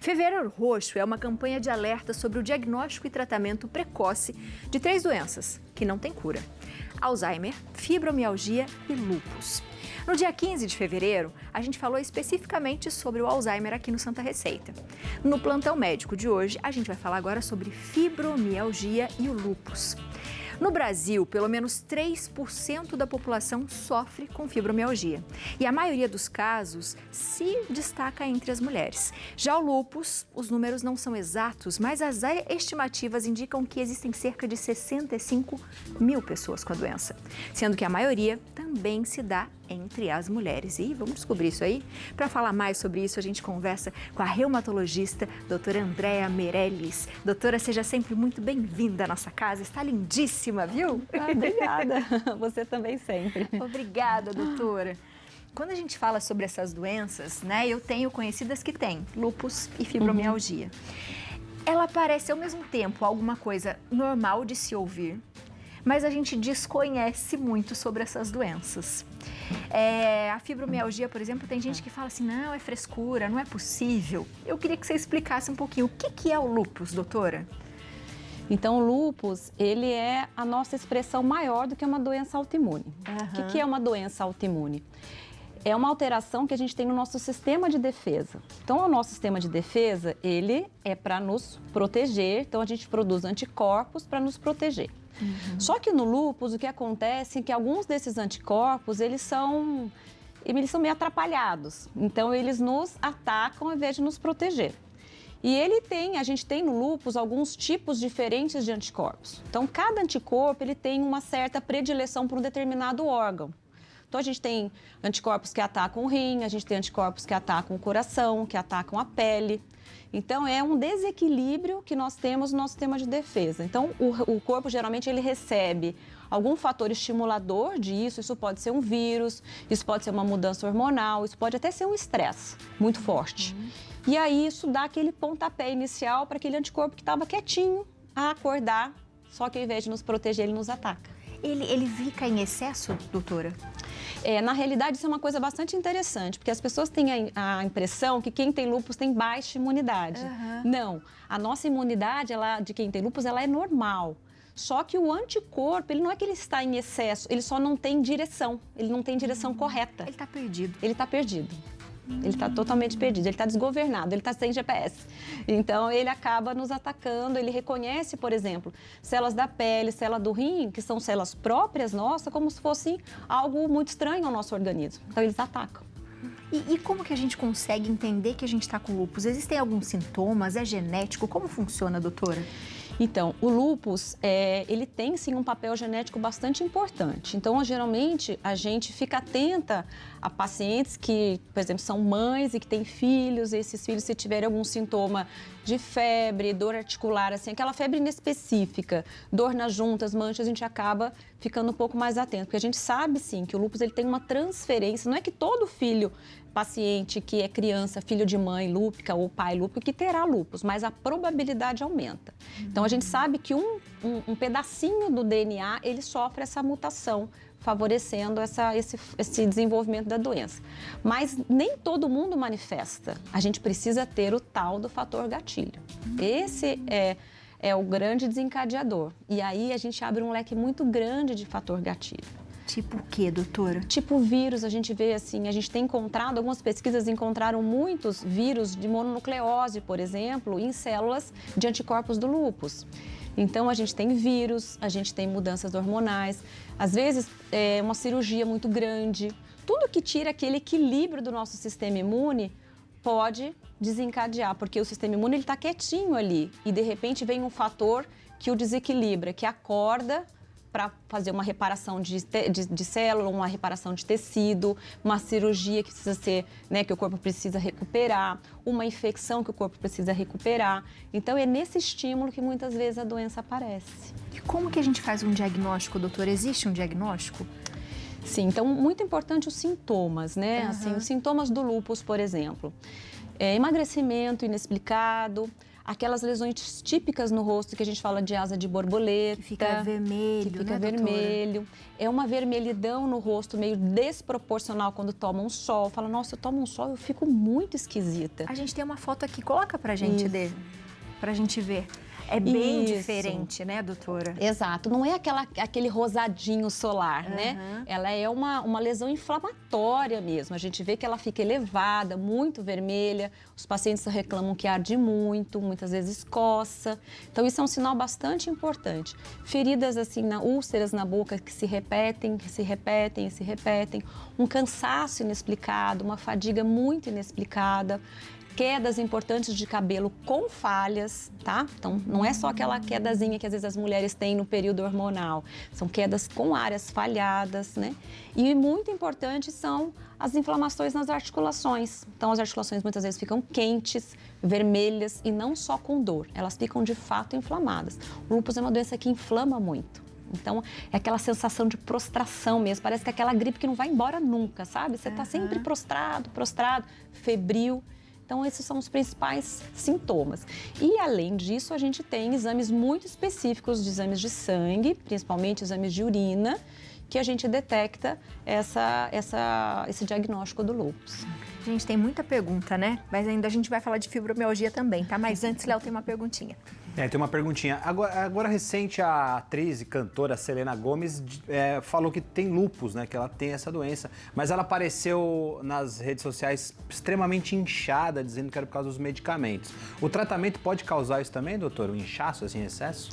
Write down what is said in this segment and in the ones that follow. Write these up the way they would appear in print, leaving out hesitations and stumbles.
Fevereiro Roxo é uma campanha de alerta sobre o diagnóstico e tratamento precoce de 3 doenças que não têm cura: Alzheimer, fibromialgia e lúpus. No dia 15 de fevereiro, a gente falou especificamente sobre o Alzheimer aqui no Santa Receita. No plantão médico de hoje, a gente vai falar agora sobre fibromialgia e o lúpus. No Brasil, pelo menos 3% da população sofre com fibromialgia. E a maioria dos casos se destaca entre as mulheres. Já o lúpus, os números não são exatos, mas as estimativas indicam que existem cerca de 65 mil pessoas com a doença, sendo que a maioria também se dá entre as mulheres. E vamos descobrir isso aí. Para falar mais sobre isso, a gente conversa com a reumatologista, doutora Andréa Meirelles. Doutora, seja sempre muito bem-vinda à nossa casa. Está lindíssima, viu? Obrigada. Você também sempre. Obrigada, doutora. Quando a gente fala sobre essas doenças, né, eu tenho conhecidas que têm lúpus e fibromialgia. Ela parece ao mesmo tempo alguma coisa normal de se ouvir, mas a gente desconhece muito sobre essas doenças. A fibromialgia, por exemplo, tem gente que fala assim, não, é frescura, não é possível. Eu queria que você explicasse um pouquinho o que é o lúpus, doutora? Então, o lúpus, ele é a nossa expressão maior do que uma doença autoimune. O que é uma doença autoimune? É uma alteração que a gente tem no nosso sistema de defesa. Então, o nosso sistema de defesa, ele é para nos proteger, então a gente produz anticorpos para nos proteger. Só que no lúpus, o que acontece é que alguns desses anticorpos, eles são meio atrapalhados. Então, eles nos atacam ao invés de nos proteger. E a gente tem no lúpus alguns tipos diferentes de anticorpos. Então, cada anticorpo, ele tem uma certa predileção por um determinado órgão. Então, a gente tem anticorpos que atacam o rim, a gente tem anticorpos que atacam o coração, que atacam a pele. Então, é um desequilíbrio que nós temos no nosso sistema de defesa. Então, o corpo, geralmente, ele recebe algum fator estimulador disso. Isso pode ser um vírus, isso pode ser uma mudança hormonal, isso pode até ser um estresse muito forte. E aí, isso dá aquele pontapé inicial para aquele anticorpo que estava quietinho a acordar, só que ao invés de nos proteger, ele nos ataca. Ele fica em excesso, doutora? Na realidade, isso é uma coisa bastante interessante, porque as pessoas têm a impressão que quem tem lúpus tem baixa imunidade. Não, a nossa imunidade de quem tem lúpus, ela é normal. Só que o anticorpo, ele não é que ele está em excesso, ele só não tem direção, ele não tem direção correta. Ele está perdido. Ele está perdido. Ele está totalmente perdido, ele está desgovernado, ele está sem GPS. Então, ele acaba nos atacando, ele reconhece, por exemplo, células da pele, células do rim, que são células próprias nossas, como se fosse algo muito estranho ao nosso organismo. Então, eles atacam. E como que a gente consegue entender que a gente está com lúpus? Existem alguns sintomas? É genético? Como funciona, doutora? Então, o lúpus, ele tem sim um papel genético bastante importante. Então, geralmente, a gente fica atenta a pacientes que, por exemplo, são mães e que têm filhos, e esses filhos, se tiverem algum sintoma de febre, dor articular, assim, aquela febre inespecífica, dor nas juntas, manchas, a gente acaba ficando um pouco mais atento. Porque a gente sabe, sim, que o lúpus ele tem uma transferência, não é que todo paciente que é criança, filho de mãe lúpica ou pai lúpico, que terá lúpus, mas a probabilidade aumenta. Então, a gente sabe que um pedacinho do DNA, ele sofre essa mutação, favorecendo esse desenvolvimento da doença. Mas nem todo mundo manifesta. A gente precisa ter o tal do fator gatilho. Esse é o grande desencadeador. E aí, a gente abre um leque muito grande de fator gatilho. Tipo o quê, doutora? Tipo vírus, a gente vê assim, a gente tem encontrado, algumas pesquisas encontraram muitos vírus de mononucleose, por exemplo, em células de anticorpos do lúpus. Então, a gente tem vírus, a gente tem mudanças hormonais, às vezes uma cirurgia muito grande. Tudo que tira aquele equilíbrio do nosso sistema imune pode desencadear, porque o sistema imune está quietinho ali e, de repente, vem um fator que o desequilibra, que acorda para fazer uma reparação de célula, uma reparação de tecido, uma cirurgia que precisa ser, né, que o corpo precisa recuperar, uma infecção que o corpo precisa recuperar. Então, é nesse estímulo que muitas vezes a doença aparece. E como que a gente faz um diagnóstico, doutora? Existe um diagnóstico? Sim, então, muito importante os sintomas, né? Assim, os sintomas do lúpus, por exemplo. Emagrecimento inexplicado, aquelas lesões típicas no rosto que a gente fala de asa de borboleta. Que fica vermelho, que fica né, vermelho. doutora? É uma vermelhidão no rosto meio desproporcional quando toma um sol. Fala, nossa, eu tomo um sol, eu fico muito esquisita. A gente tem uma foto aqui, coloca pra gente dele, pra gente ver. É bem diferente, né, doutora? Exato, não é aquele rosadinho solar, né? Ela é uma lesão inflamatória mesmo. A gente vê que ela fica elevada, muito vermelha. Os pacientes reclamam que arde muito, muitas vezes coça. Então, isso é um sinal bastante importante. Feridas, assim, úlceras na boca que se repetem, que se repetem, se repetem. Um cansaço inexplicado, uma fadiga muito inexplicada. Quedas importantes de cabelo com falhas, tá? Então, não é só aquela quedazinha que às vezes as mulheres têm no período hormonal. São quedas com áreas falhadas, né? E muito importante são as inflamações nas articulações. Então, as articulações muitas vezes ficam quentes, vermelhas e não só com dor. Elas ficam de fato inflamadas. O lúpus é uma doença que inflama muito. Então, é aquela sensação de prostração mesmo. Parece que é aquela gripe que não vai embora nunca, sabe? Você tá sempre prostrado, febril. Então, esses são os principais sintomas. E, além disso, a gente tem exames muito específicos de exames de sangue, principalmente exames de urina, que a gente detecta esse diagnóstico do lúpus. Gente, tem muita pergunta, né? Mas ainda a gente vai falar de fibromialgia também, tá? Mas antes, Léo, tem uma perguntinha. Tem uma perguntinha. Agora recente, a atriz e cantora Selena Gomez falou que tem lúpus, né? Que ela tem essa doença. Mas ela apareceu nas redes sociais extremamente inchada, dizendo que era por causa dos medicamentos. O tratamento pode causar isso também, doutor? Um inchaço, assim, excesso?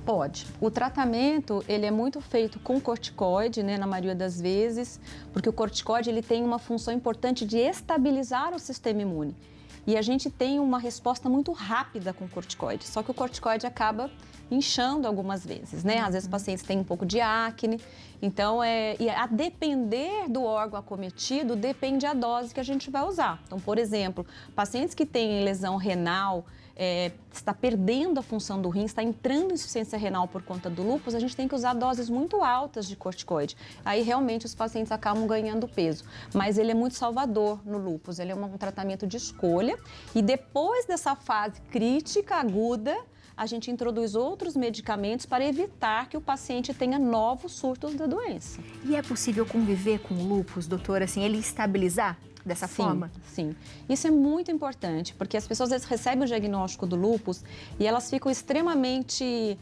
Pode. O tratamento, ele é muito feito com corticoide, né, na maioria das vezes, porque o corticoide, ele tem uma função importante de estabilizar o sistema imune. E a gente tem uma resposta muito rápida com o corticoide, só que o corticoide acaba inchando algumas vezes, né? Às vezes os pacientes têm um pouco de acne, então e a depender do órgão acometido, depende a dose que a gente vai usar. Então, por exemplo, pacientes que têm lesão renal, está perdendo a função do rim, está entrando em insuficiência renal por conta do lúpus, a gente tem que usar doses muito altas de corticoide. Aí realmente os pacientes acabam ganhando peso. Mas ele é muito salvador no lúpus, ele é um tratamento de escolha. E depois dessa fase crítica, aguda, a gente introduz outros medicamentos para evitar que o paciente tenha novos surtos da doença. E é possível conviver com o lúpus, doutora, assim, ele estabilizar? Dessa forma? Sim. Isso é muito importante, porque as pessoas às vezes recebem o diagnóstico do lúpus e elas ficam extremamente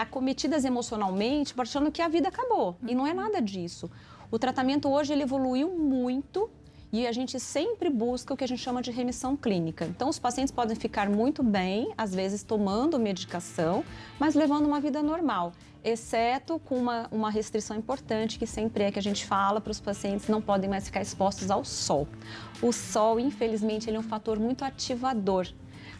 acometidas emocionalmente, achando que a vida acabou. E não é nada disso. O tratamento hoje ele evoluiu muito e a gente sempre busca o que a gente chama de remissão clínica. Então, os pacientes podem ficar muito bem, às vezes tomando medicação, mas levando uma vida normal, exceto com uma restrição importante, que sempre é que a gente fala para os pacientes, não podem mais ficar expostos ao sol. O sol, infelizmente, ele é um fator muito ativador,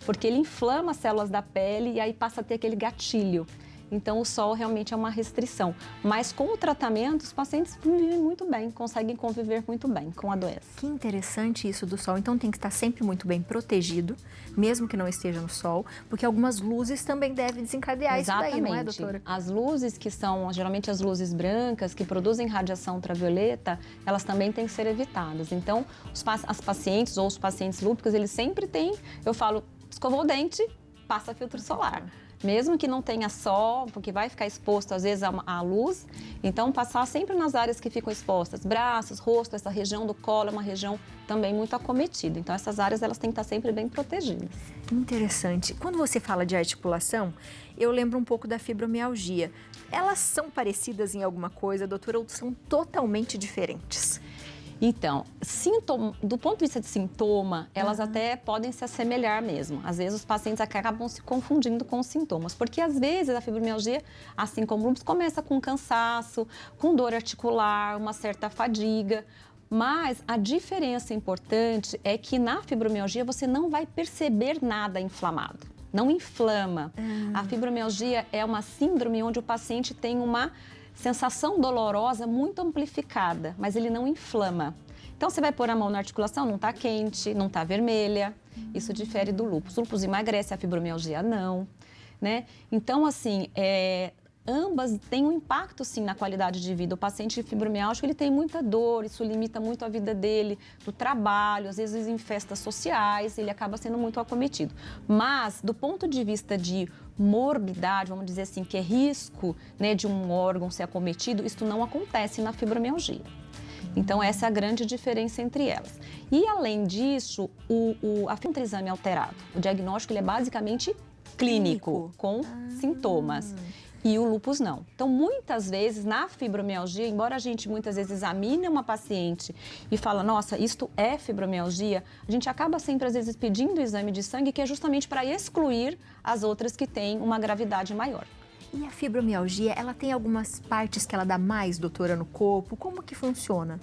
porque ele inflama as células da pele e aí passa a ter aquele gatilho. Então, o sol realmente é uma restrição. Mas com o tratamento, os pacientes vivem muito bem, conseguem conviver muito bem com a doença. Que interessante isso do sol. Então, tem que estar sempre muito bem protegido, mesmo que não esteja no sol, porque algumas luzes também devem desencadear isso daí, não é, doutora? As luzes que são, geralmente as luzes brancas, que produzem radiação ultravioleta, elas também têm que ser evitadas. Então, as pacientes ou os pacientes lúpicos, eles sempre têm, eu falo, escovou o dente, passa filtro solar. Mesmo que não tenha sol, porque vai ficar exposto às vezes à luz, então passar sempre nas áreas que ficam expostas, braços, rosto, essa região do colo é uma região também muito acometida. Então essas áreas elas têm que estar sempre bem protegidas. Interessante. Quando você fala de articulação, eu lembro um pouco da fibromialgia. Elas são parecidas em alguma coisa, doutora, ou são totalmente diferentes? Então, do ponto de vista de sintoma, elas até podem se assemelhar mesmo. Às vezes os pacientes acabam se confundindo com os sintomas, porque às vezes a fibromialgia, assim como o lúpus, começa com cansaço, com dor articular, uma certa fadiga. Mas a diferença importante é que na fibromialgia você não vai perceber nada inflamado. Não inflama. A fibromialgia é uma síndrome onde o paciente tem uma sensação dolorosa muito amplificada, mas ele não inflama. Então, você vai pôr a mão na articulação, não está quente, não está vermelha. Isso difere do lúpus. O lúpus emagrece, a fibromialgia não, né? Então, assim, ambas têm um impacto, sim, na qualidade de vida. O paciente fibromialgico, ele tem muita dor, isso limita muito a vida dele, do trabalho, às vezes em festas sociais, ele acaba sendo muito acometido. Mas, do ponto de vista de morbidade, vamos dizer assim, que é risco, né, de um órgão ser acometido, isso não acontece na fibromialgia. Então, essa é a grande diferença entre elas. E, além disso, a exame alterado, o diagnóstico ele é basicamente clínico, com sintomas. E o lúpus não. Então, muitas vezes, na fibromialgia, embora a gente muitas vezes examine uma paciente e fala, nossa, isto é fibromialgia, a gente acaba sempre, às vezes, pedindo o exame de sangue, que é justamente para excluir as outras que têm uma gravidade maior. E a fibromialgia, ela tem algumas partes que ela dá mais, doutora, no corpo? Como que funciona?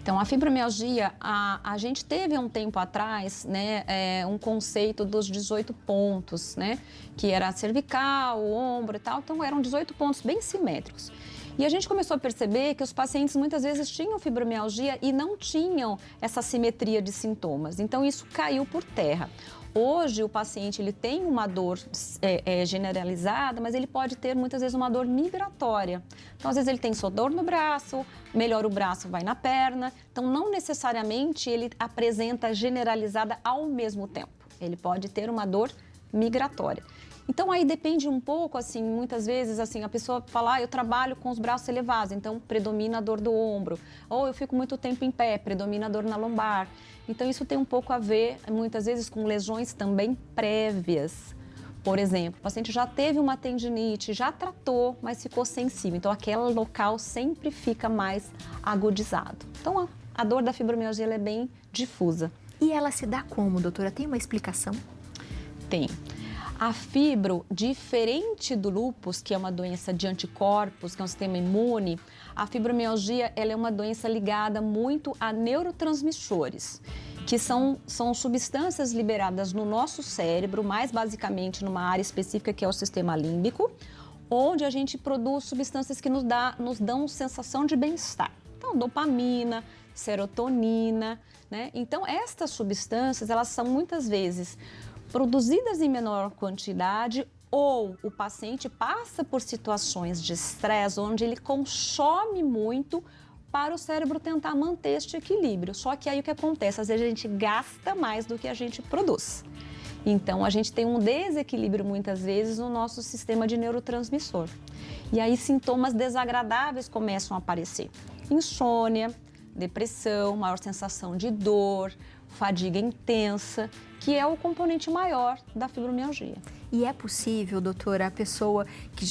Então, a fibromialgia, a gente teve há um tempo atrás, né, um conceito dos 18 pontos, né, que era cervical, ombro e tal, então eram 18 pontos bem simétricos. E a gente começou a perceber que os pacientes muitas vezes tinham fibromialgia e não tinham essa simetria de sintomas, então isso caiu por terra. Hoje, o paciente ele tem uma dor generalizada, mas ele pode ter muitas vezes uma dor migratória. Então, às vezes ele tem só dor no braço, melhora o braço, vai na perna. Então, não necessariamente ele apresenta generalizada ao mesmo tempo. Ele pode ter uma dor migratória. Então, aí depende um pouco, assim, muitas vezes, assim, a pessoa fala, eu trabalho com os braços elevados, então predomina a dor do ombro. Ou eu fico muito tempo em pé, predomina a dor na lombar. Então, isso tem um pouco a ver, muitas vezes, com lesões também prévias. Por exemplo, o paciente já teve uma tendinite, já tratou, mas ficou sensível. Então, aquele local sempre fica mais agudizado. Então, a dor da fibromialgia ela é bem difusa. E ela se dá como, doutora? Tem uma explicação? Tem. A fibro, diferente do lúpus, que é uma doença de anticorpos, que é um sistema imune, a fibromialgia ela é uma doença ligada muito a neurotransmissores, que são substâncias liberadas no nosso cérebro, mais basicamente numa área específica que é o sistema límbico, onde a gente produz substâncias que nos dão sensação de bem-estar. Então, dopamina, serotonina, né? Então, estas substâncias, elas são muitas vezes produzidas em menor quantidade ou o paciente passa por situações de estresse onde ele consome muito para o cérebro tentar manter este equilíbrio. Só que aí o que acontece? Às vezes a gente gasta mais do que a gente produz. Então a gente tem um desequilíbrio muitas vezes no nosso sistema de neurotransmissor. E aí sintomas desagradáveis começam a aparecer. Insônia, depressão, maior sensação de dor, fadiga intensa, que é o componente maior da fibromialgia. E é possível, doutora, a pessoa que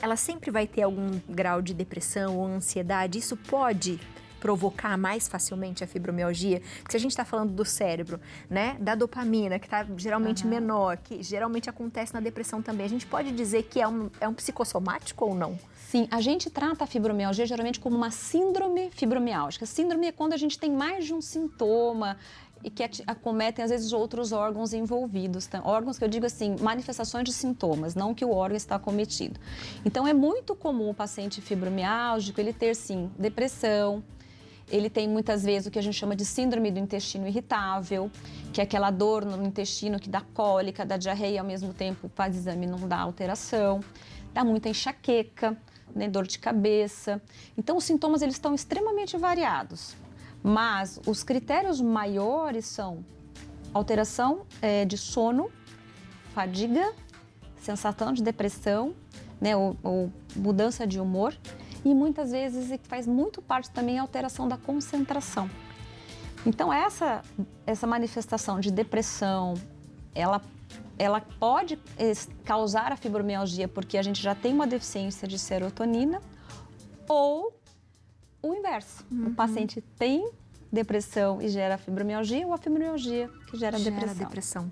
ela sempre vai ter algum grau de depressão ou ansiedade, isso pode provocar mais facilmente a fibromialgia? Porque se a gente está falando do cérebro, né, da dopamina, que está geralmente menor, que geralmente acontece na depressão também, a gente pode dizer que é um psicossomático ou não? Sim, a gente trata a fibromialgia geralmente como uma síndrome fibromiálgica. Síndrome é quando a gente tem mais de um sintoma e que acometem, às vezes, outros órgãos envolvidos. Tá? Órgãos que eu digo assim, manifestações de sintomas, não que o órgão está acometido. Então, é muito comum o paciente fibromiálgico, ele ter, sim, depressão, ele tem, muitas vezes, o que a gente chama de síndrome do intestino irritável, que é aquela dor no intestino que dá cólica, dá diarreia, ao mesmo tempo, faz exame e não dá alteração. Dá muita enxaqueca, né, dor de cabeça. Então, os sintomas, eles estão extremamente variados. Mas os critérios maiores são alteração de sono, fadiga, sensação de depressão, né, ou mudança de humor e muitas vezes faz muito parte também a alteração da concentração. Então essa manifestação de depressão, ela pode causar a fibromialgia porque a gente já tem uma deficiência de serotonina ou o inverso. O paciente tem depressão e gera fibromialgia ou a fibromialgia que gera depressão.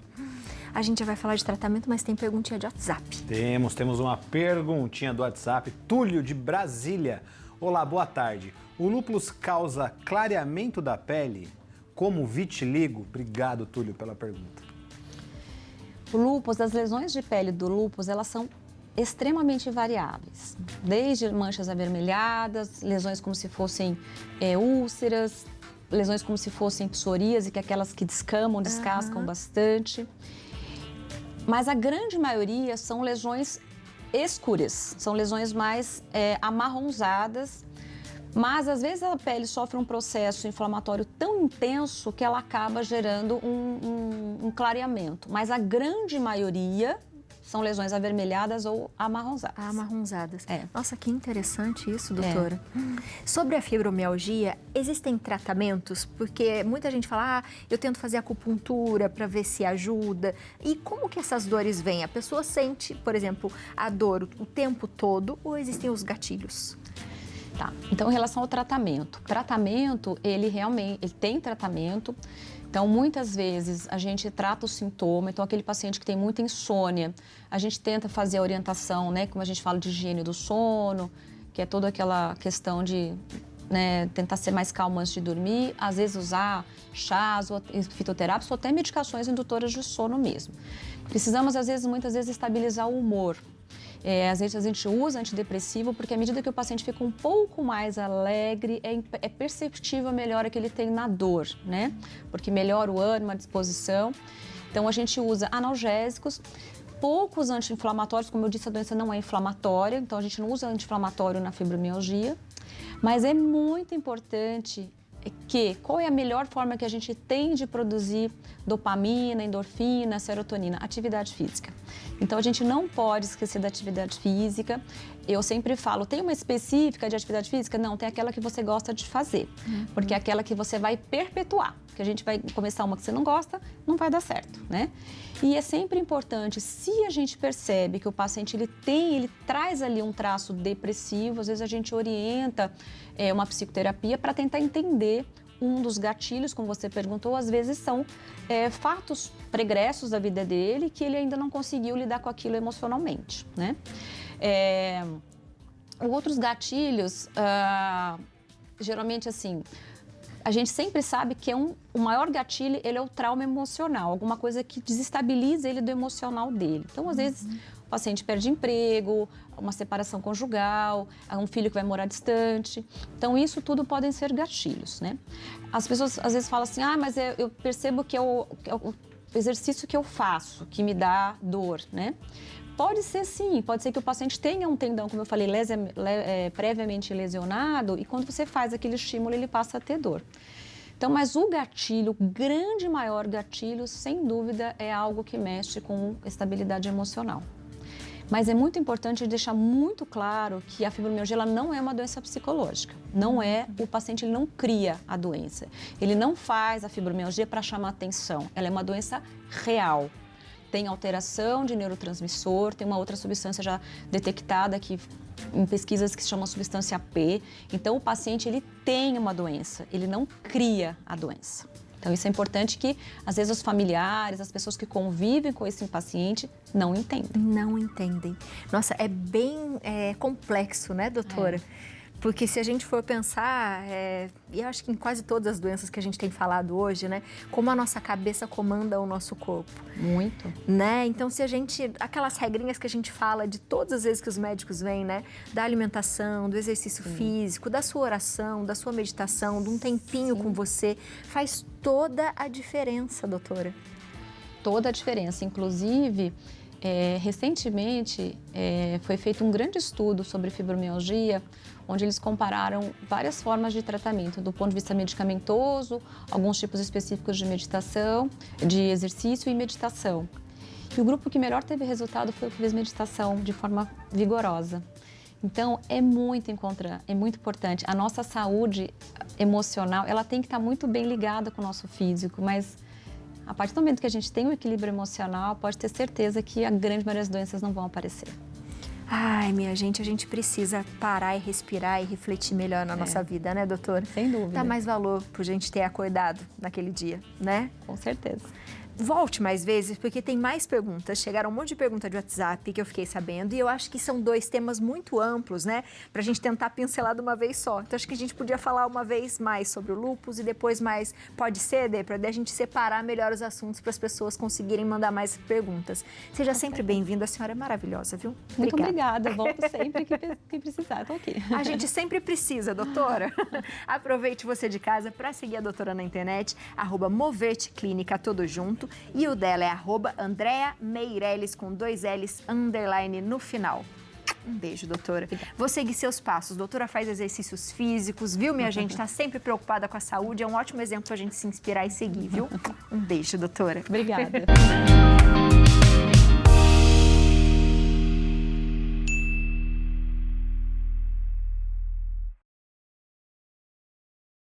A gente já vai falar de tratamento, mas tem perguntinha de WhatsApp. Temos uma perguntinha do WhatsApp. Túlio, de Brasília. Olá, boa tarde. O lúpus causa clareamento da pele, como vitiligo? Obrigado, Túlio, pela pergunta. O lúpus, as lesões de pele do lúpus, elas são extremamente variáveis, desde manchas avermelhadas, lesões como se fossem úlceras, lesões como se fossem psoríase, que é aquelas que descascam bastante. Mas a grande maioria são lesões escuras, são lesões mais amarronzadas, mas às vezes a pele sofre um processo inflamatório tão intenso que ela acaba gerando um clareamento, mas a grande maioria são lesões avermelhadas ou amarronzadas. Amarronzadas. É. Nossa, que interessante isso, doutora. Sobre a fibromialgia, existem tratamentos? Porque muita gente fala, eu tento fazer acupuntura para ver se ajuda. E como que essas dores vêm? A pessoa sente, por exemplo, a dor o tempo todo ou existem os gatilhos? Tá, então em relação ao tratamento. Ele tem tratamento. Então, muitas vezes, a gente trata o sintoma. Então, aquele paciente que tem muita insônia, a gente tenta fazer a orientação, né? Como a gente fala de higiene do sono, que é toda aquela questão de tentar ser mais calmo antes de dormir. Às vezes, usar chás, ou fitoterápicos, ou até medicações indutoras de sono mesmo. Precisamos, muitas vezes, estabilizar o humor. Às vezes a gente usa antidepressivo porque à medida que o paciente fica um pouco mais alegre, é perceptível a melhora que ele tem na dor, né? Porque melhora o ânimo, a disposição. Então a gente usa analgésicos, poucos anti-inflamatórios, como eu disse, a doença não é inflamatória, então a gente não usa anti-inflamatório na fibromialgia, mas é muito importante qual é a melhor forma que a gente tem de produzir dopamina, endorfina, serotonina? Atividade física. Então, a gente não pode esquecer da atividade física. Eu sempre falo, tem uma específica de atividade física? Não, tem aquela que você gosta de fazer, porque é aquela que você vai perpetuar. Porque a gente vai começar uma que você não gosta, não vai dar certo, né? E é sempre importante, se a gente percebe que o paciente ele traz ali um traço depressivo, às vezes a gente orienta uma psicoterapia para tentar entender um dos gatilhos, como você perguntou, às vezes são fatos pregressos da vida dele que ele ainda não conseguiu lidar com aquilo emocionalmente, né? Outros gatilhos, geralmente assim, a gente sempre sabe que o maior gatilho ele é o trauma emocional, alguma coisa que desestabiliza ele do emocional dele. Então, às vezes, o paciente perde emprego, uma separação conjugal, um filho que vai morar distante. Então, isso tudo podem ser gatilhos, né? As pessoas, às vezes, falam assim, mas eu percebo que é o exercício que eu faço que me dá dor, né? Pode ser sim, pode ser que o paciente tenha um tendão, como eu falei, previamente lesionado e quando você faz aquele estímulo ele passa a ter dor. Então, mas o gatilho, o grande maior gatilho, sem dúvida, é algo que mexe com estabilidade emocional. Mas é muito importante deixar muito claro que a fibromialgia ela não é uma doença psicológica. Não é, o paciente ele não cria a doença. Ele não faz a fibromialgia para chamar atenção. Ela é uma doença real. Tem alteração de neurotransmissor, tem uma outra substância já detectada aqui em pesquisas que se chama substância P. Então, o paciente ele tem uma doença, ele não cria a doença. Então, isso é importante que, às vezes, os familiares, as pessoas que convivem com esse paciente não entendem. Não entendem. Nossa, é bem complexo, né, doutora? Porque se a gente for pensar, e eu acho que em quase todas as doenças que a gente tem falado hoje, né? Como a nossa cabeça comanda o nosso corpo. Muito. Né? Então, se a gente... Aquelas regrinhas que a gente fala de todas as vezes que os médicos vêm, né? Da alimentação, do exercício físico, da sua oração, da sua meditação, de um tempinho com você, faz toda a diferença, doutora. Toda a diferença. Inclusive, recentemente, foi feito um grande estudo sobre fibromialgia, onde eles compararam várias formas de tratamento, do ponto de vista medicamentoso, alguns tipos específicos de meditação, de exercício e meditação. E o grupo que melhor teve resultado foi o que fez meditação de forma vigorosa. Então, é muito importante. A nossa saúde emocional, ela tem que estar muito bem ligada com o nosso físico, mas a partir do momento que a gente tem um equilíbrio emocional, pode ter certeza que a grande maioria das doenças não vão aparecer. Ai, minha gente, a gente precisa parar e respirar e refletir melhor na nossa vida, né, doutora? Sem dúvida. Dá mais valor por gente ter acordado naquele dia, né? Com certeza. Volte mais vezes, porque tem mais perguntas. Chegaram um monte de perguntas de WhatsApp que eu fiquei sabendo. E eu acho que são dois temas muito amplos, né? Pra gente tentar pincelar de uma vez só. Então, acho que a gente podia falar uma vez mais sobre o lúpus e depois mais... Pode ser, Dê? Pra a gente separar melhor os assuntos para as pessoas conseguirem mandar mais perguntas. Seja sempre bem-vinda. A senhora é maravilhosa, viu? Muito obrigada. Volto sempre que precisar. Estou aqui. A gente sempre precisa, doutora. Aproveite você de casa para seguir a doutora na internet, @moverteclínica, tudo junto. E o dela é @Andrea Meireles, com 2 L's, _ no final. Um beijo, doutora. Vou seguir seus passos. Doutora faz exercícios físicos, viu, minha gente? Está sempre preocupada com a saúde. É um ótimo exemplo para a gente se inspirar e seguir, viu? Um beijo, doutora. Obrigada.